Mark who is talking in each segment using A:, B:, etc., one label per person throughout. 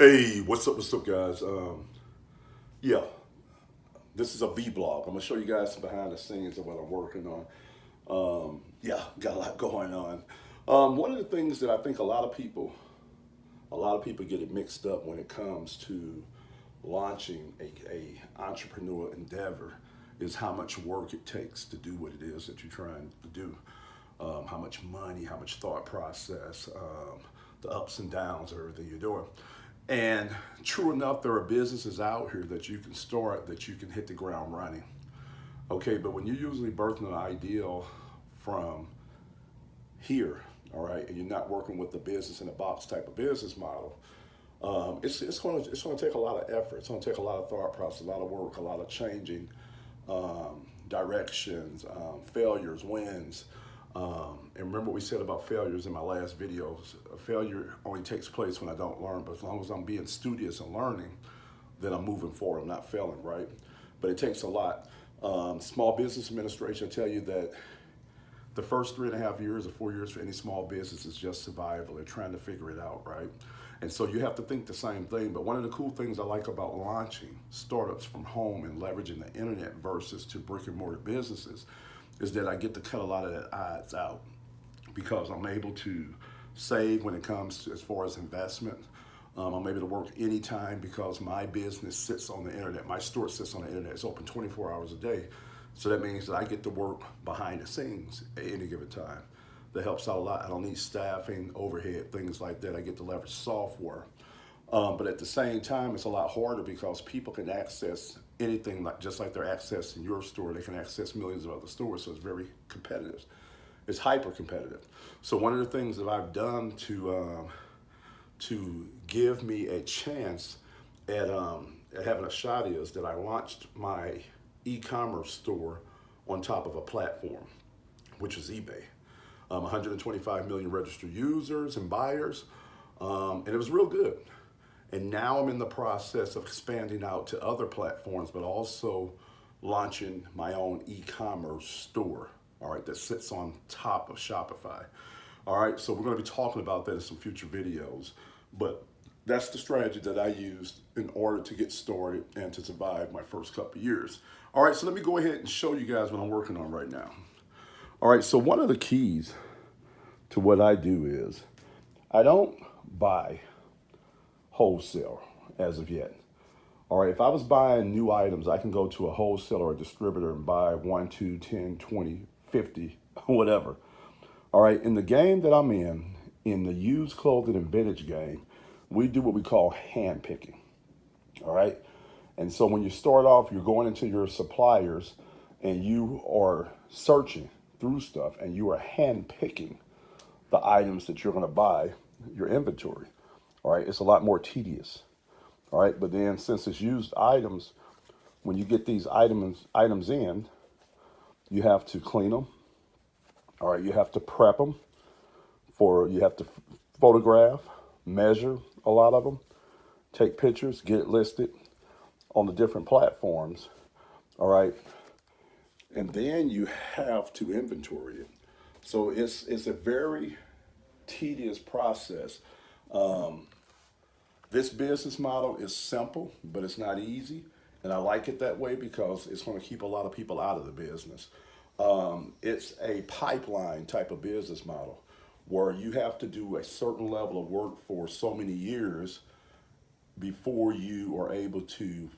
A: Hey, what's up, guys? Yeah, this is a vlog. I'm gonna show you guys some behind the scenes of what I'm working on. Yeah, got a lot going on. One of the things that I think a lot of people get it mixed up when it comes to launching a entrepreneur endeavor is how much work it takes to do what it is that you're trying to do. How much money, how much thought process, the ups and downs of everything you're doing. And true enough, there are businesses out here that you can start that you can hit the ground running. Okay, but when you're usually birthing an ideal from here, all right, and you're not working with the business in a box type of business model, it's gonna take a lot of effort. It's gonna take a lot of thought process, a lot of work, a lot of changing directions, failures, wins. And remember what we said about failures in my last videos. A failure only takes place when I don't learn, but as long as I'm being studious and learning, then I'm moving forward. I'm not failing, right? But it takes a lot. Small business administration tell you that the first 3.5 years or 4 years for any small business is just survival. They're trying to figure it out, right? And so you have to think the same thing. But one of the cool things I like about launching startups from home and leveraging the internet versus to brick and mortar businesses is that I get to cut a lot of that odds out because I'm able to save when it comes to as far as investment. I'm able to work anytime because my business sits on the internet. My store sits on the internet. It's open 24 hours a day. So that means that I get to work behind the scenes at any given time. That helps out a lot. I don't need staffing, overhead, things like that. I get to leverage software. But at the same time, it's a lot harder because people can access anything like just like they're accessing your store. They can access millions of other stores, so it's very competitive. It's hyper competitive. So one of the things that I've done to give me a chance at having a shot is that I launched my e-commerce store on top of a platform, which is eBay. 125 million registered users and buyers, and it was real good. And now I'm in the process of expanding out to other platforms, but also launching my own e-commerce store, all right, that sits on top of Shopify. All right, so we're gonna be talking about that in some future videos, but that's the strategy that I used in order to get started and to survive my first couple of years. All right, so let me go ahead and show you guys what I'm working on right now. All right, so one of the keys to what I do is I don't buy wholesale as of yet. All right, if I was buying new items, I can go to a wholesaler or a distributor and buy 1, 2, 10, 20, 50, whatever. All right, in the game that I'm in the used clothing and vintage game, we do what we call hand picking. All right, and so when you start off, you're going into your suppliers and you are searching through stuff and you are hand picking the items that you're going to buy, your inventory. All right, it's a lot more tedious. All right, but then since it's used items, when you get these items in, you have to clean them. All right, you have to prep them you have to photograph, measure a lot of them, take pictures, get it listed on the different platforms. All right, and then you have to inventory it. So it's a very tedious process. This business model is simple, but it's not easy. And I like it that way because it's going to keep a lot of people out of the business. It's a pipeline type of business model where you have to do a certain level of work for so many years before you are able to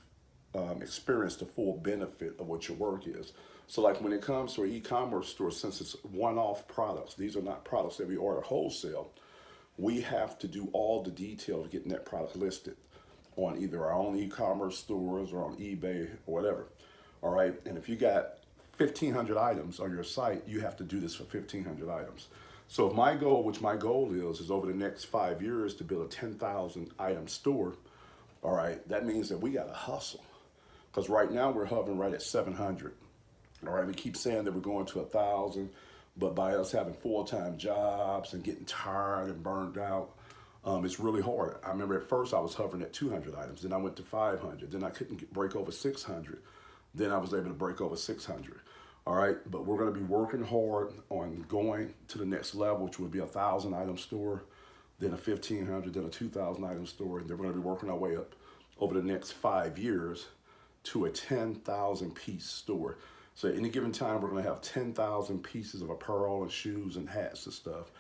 A: experience the full benefit of what your work is. So like when it comes to an e-commerce store, since it's one-off products, these are not products that we order wholesale, we have to do all the detail of getting that product listed on either our own e-commerce stores or on eBay or whatever. All right, and if you got 1,500 items on your site, you have to do this for 1,500 items. So if my goal, which my goal is over the next 5 years to build a 10,000 item store, all right, that means that we got to hustle. Because right now we're hovering right at 700. All right, we keep saying that we're going to 1,000, but by us having full-time jobs and getting tired and burned out, it's really hard. I remember at first I was hovering at 200 items, then I went to 500, then I couldn't break over 600, then I was able to break over 600. All right, but we're going to be working hard on going to the next level, which would be 1,000 item store, then a 1,500, then a 2,000 item store, and then we're going to be working our way up over the next 5 years to a 10,000 piece store. So at any given time, we're going to have 10,000 pieces of apparel and shoes and hats and stuff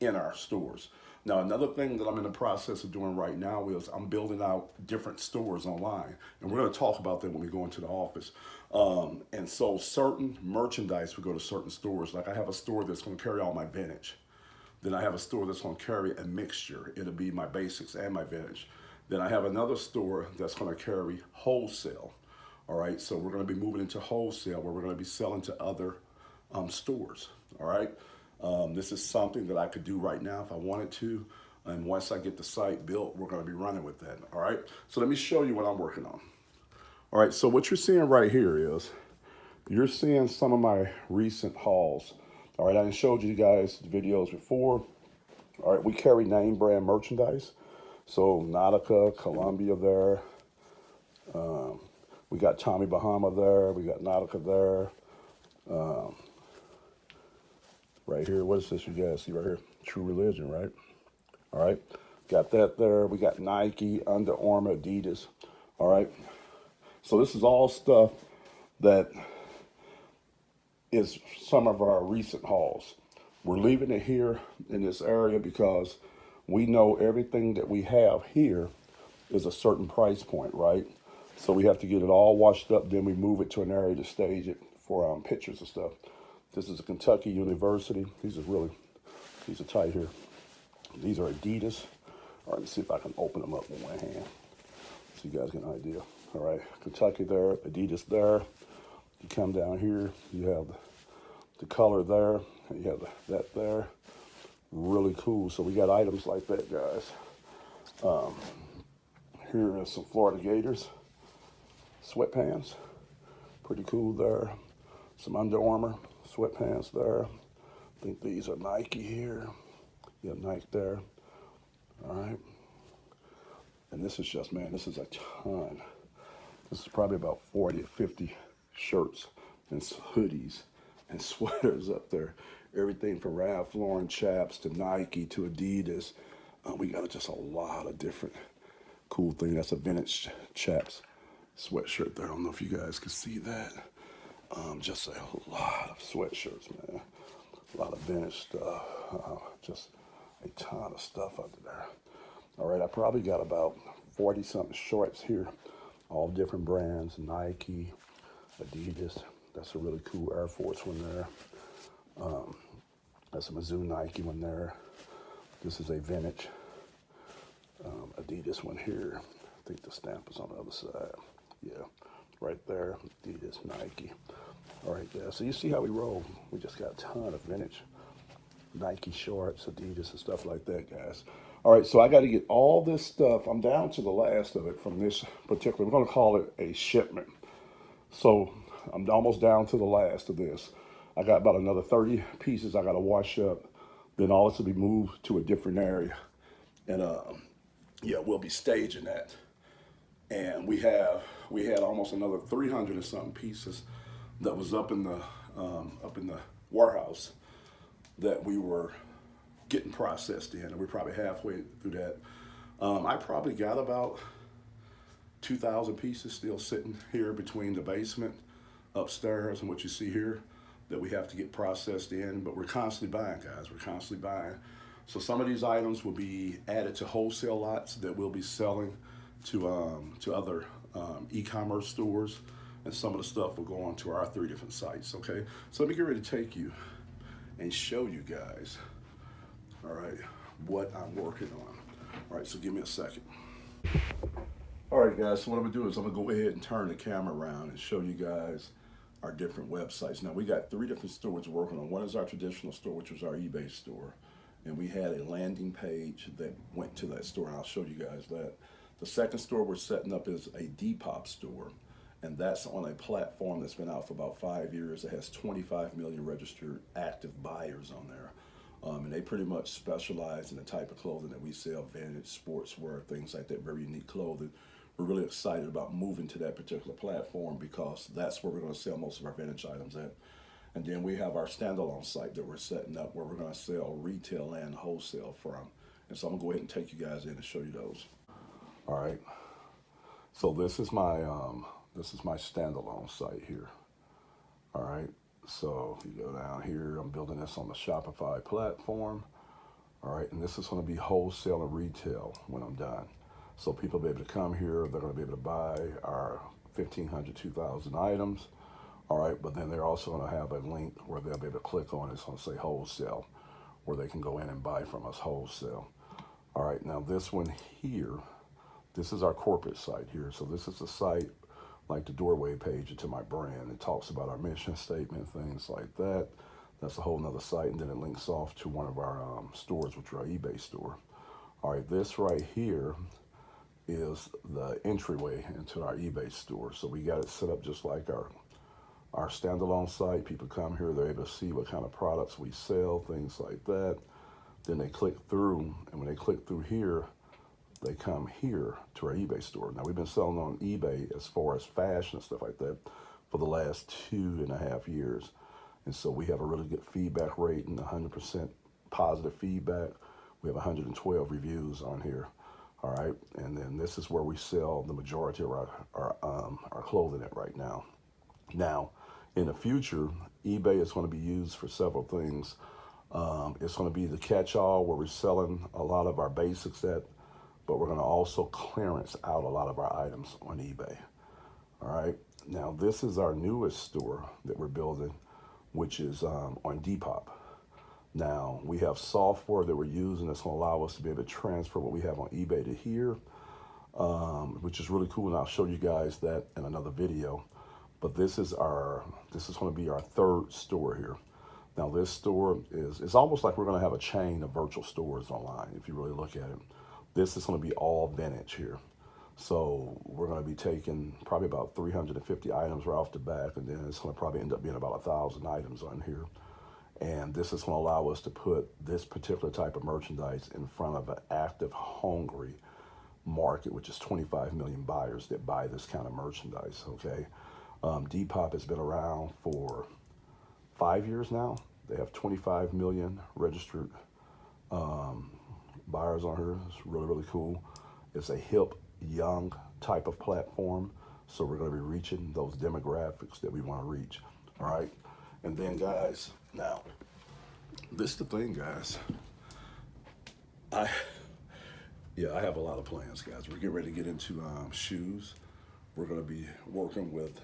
A: in our stores. Now, another thing that I'm in the process of doing right now is I'm building out different stores online. And we're going to talk about that when we go into the office. And so certain merchandise, we go to certain stores. Like I have a store that's going to carry all my vintage. Then I have a store that's going to carry a mixture. It'll be my basics and my vintage. Then I have another store that's going to carry wholesale. All right, so we're going to be moving into wholesale where we're going to be selling to other stores. All right, this is something that I could do right now if I wanted to. And once I get the site built, we're going to be running with that. All right, so let me show you what I'm working on. All right, so what you're seeing right here is you're seeing some of my recent hauls. All right, I showed you guys the videos before. All right, we carry name brand merchandise. So Nautica, Columbia there. We got Tommy Bahama there. We got Nautica there. Right here, what is this you guys see right here? True Religion, right? All right, got that there. We got Nike, Under Armour, Adidas. All right, so this is all stuff that is some of our recent hauls. We're leaving it here in this area because we know everything that we have here is a certain price point, right? So we have to get it all washed up, then we move it to an area to stage it for pictures and stuff. This is a Kentucky University. These are tight here. These are Adidas. All right, let me see if I can open them up with one hand so you guys get an idea. All right, Kentucky there, Adidas there. You come down here, you have the color there, and you have that there. Really cool. So we got items like that, guys. Here are some Florida Gators sweatpants. Pretty cool there. Some Under Armour sweatpants there. I think these are Nike here. You have Nike there. All right. And this is just, man, this is a ton. This is probably about 40 or 50 shirts and hoodies and sweaters up there. Everything from Ralph Lauren chaps to Nike to Adidas. We got just a lot of different cool things. That's a vintage chaps sweatshirt there. I don't know if you guys can see that. Just a lot of sweatshirts, man. A lot of vintage stuff. Just a ton of stuff under there. All right, I probably got about 40 something shorts here. All different brands, Nike, Adidas. That's a really cool Air Force one there. That's a Mizzou Nike one there. This is a vintage Adidas one here. I think the stamp is on the other side. Yeah, right there, Adidas, Nike. All right, guys, so you see how we roll. We just got a ton of vintage Nike shorts, Adidas, and stuff like that, guys. All right, so I got to get all this stuff. I'm down to the last of it from this particular, we're going to call it a shipment. So I'm almost down to the last of this. I got about another 30 pieces I got to wash up. Then all this will be moved to a different area. And yeah, we'll be staging that. And we had almost another 300 and something pieces that was up in the warehouse that we were getting processed in, and we're probably halfway through that. I probably got about 2,000 pieces still sitting here between the basement, upstairs, and what you see here that we have to get processed in, but we're constantly buying, guys. We're constantly buying. So some of these items will be added to wholesale lots that we'll be selling to other e-commerce stores, and some of the stuff will go on to our 3 different sites, okay? So let me get ready to take you and show you guys, all right, what I'm working on. All right, so give me a second. All right, guys, so what I'm gonna do is I'm gonna go ahead and turn the camera around and show you guys our different websites. Now, we got 3 different stores we're working on. One is our traditional store, which was our eBay store. And we had a landing page that went to that store, and I'll show you guys that. The second store we're setting up is a Depop store. And that's on a platform that's been out for about 5 years. It has 25 million registered active buyers on there. And they pretty much specialize in the type of clothing that we sell, vintage, sportswear, things like that, very unique clothing. We're really excited about moving to that particular platform because that's where we're going to sell most of our vintage items at. And then we have our standalone site that we're setting up where we're going to sell retail and wholesale from. And so I'm gonna go ahead and take you guys in and show you those. All right. So this is my standalone site here. All right. So if you go down here, I'm building this on the Shopify platform. All right, and this is going to be wholesale and retail when I'm done. So people will be able to come here, they're going to be able to buy our 1,500, 2,000 items. All right, but then they're also going to have a link where they'll be able to click on it. It's going to say wholesale, where they can go in and buy from us wholesale. All right, now this one here, this is our corporate site here. So this is the site, like the doorway page into my brand. It talks about our mission statement, things like that. That's a whole nother site, and then it links off to one of our stores, which are our eBay store. All right, this right here is the entryway into our eBay store. So we got it set up just like our standalone site. People come here, they're able to see what kind of products we sell, things like that. Then they click through, and when they click through here, they come here to our eBay store. Now, we've been selling on eBay as far as fashion and stuff like that for the last 2.5 years. And so we have a really good feedback rate and 100% positive feedback. We have 112 reviews on here. All right. And then this is where we sell the majority of our clothing at right now. Now, in the future, eBay is going to be used for several things. It's going to be the catch-all where we're selling a lot of our basics at, but we're going to also clearance out a lot of our items on eBay. All right. Now, this is our newest store that we're building, which is on Depop. Now, we have software that we're using that's going to allow us to be able to transfer what we have on eBay to here, which is really cool, and I'll show you guys that in another video. But this is going to be our third store here. Now, this store it's almost like we're going to have a chain of virtual stores online, if you really look at it. This is going to be all vintage here. So we're going to be taking probably about 350 items right off the back, and then it's going to probably end up being about 1,000 items on here. And this is going to allow us to put this particular type of merchandise in front of an active, hungry market, which is 25 million buyers that buy this kind of merchandise, okay? Depop has been around for 5 years now. They have 25 million registered buyers on here. It's really, really cool. It's a hip, young type of platform, so we're going to be reaching those demographics that we want to reach. All right, and then guys, now this is the thing, guys. I have a lot of plans, guys. We're getting ready to get into shoes. We're going to be working with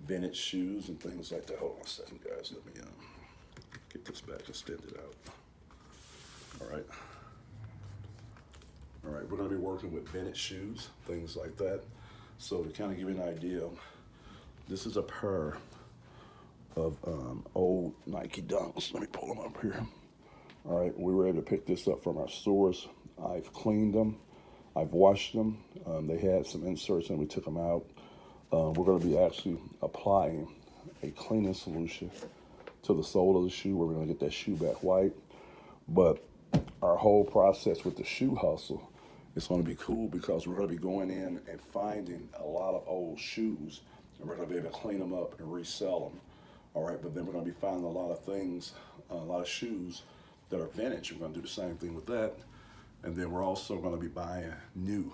A: vintage shoes and things like that. Hold on a second, guys. Let me get this back extended out. All right. All right, we're going to be working with vintage shoes, things like that. So to kind of give you an idea, this is a pair of old Nike Dunks. Let me pull them up here. All right, we were able to pick this up from our stores. I've cleaned them. I've washed them. They had some inserts and we took them out. We're going to be actually applying a cleaning solution to the sole of the shoe where we're going to get that shoe back white. But our whole process with the shoe hustle is going to be cool because we're going to be going in and finding a lot of old shoes, and we're going to be able to clean them up and resell them. All right, but then we're going to be finding a lot of things, a lot of shoes that are vintage. We're going to do the same thing with that. And then we're also going to be buying new.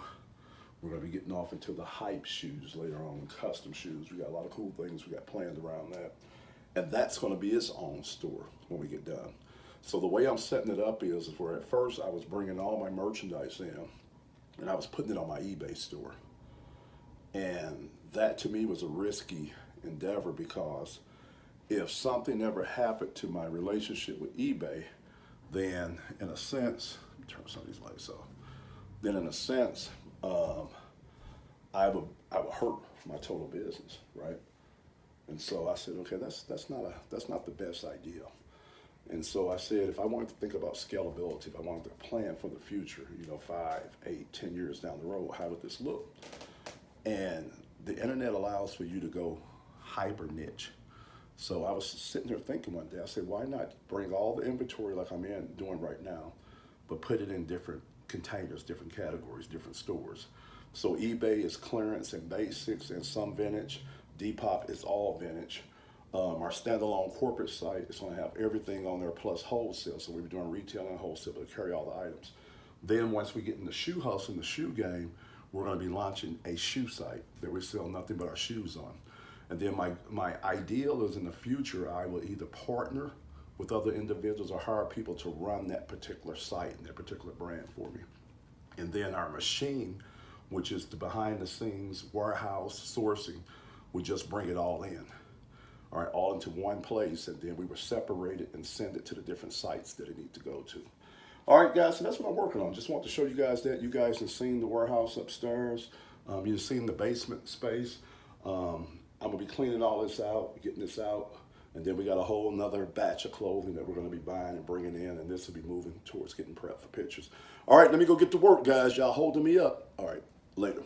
A: We're going to be getting off into the hype shoes later on, custom shoes. We got a lot of cool things we got planned around that. And that's going to be its own store when we get done. So the way I'm setting it up is where at first I was bringing all my merchandise in and I was putting it on my eBay store. And that to me was a risky endeavor because if something ever happened to my relationship with eBay, then in a sense, turn some of these lights off, then in a sense, I would hurt my total business, right? And so I said, okay, that's not the best idea. And so I said, if I wanted to think about scalability, if I wanted to plan for the future, 5, 8, 10 years down the road, how would this look? And the internet allows for you to go hyper niche. So I was sitting there thinking one day, I said, why not bring all the inventory like I'm doing right now, but put it in different containers, different categories, different stores. So eBay is clearance and basics and some vintage. Depop is all vintage. Our standalone corporate site is going to have everything on there plus wholesale. So we're doing retail and wholesale, but carry all the items. Then once we get in the shoe hustle and the shoe game, we're going to be launching a shoe site that we sell nothing but our shoes on. And then my ideal is in the future, I will either partner with other individuals or hire people to run that particular site and that particular brand for me. And then our machine, which is the behind the scenes warehouse sourcing, would just bring it all in. All right, all into one place, and then we would separate it and send it to the different sites that it needs to go to. All right, guys, so that's what I'm working on. Just want to show you guys that. You guys have seen the warehouse upstairs. You've seen the basement space. I'm gonna be cleaning all this out, getting this out, and then we got a whole nother batch of clothing that we're gonna be buying and bringing in, and this will be moving towards getting prepped for pictures. All right, let me go get to work, guys. Y'all holding me up. All right, later.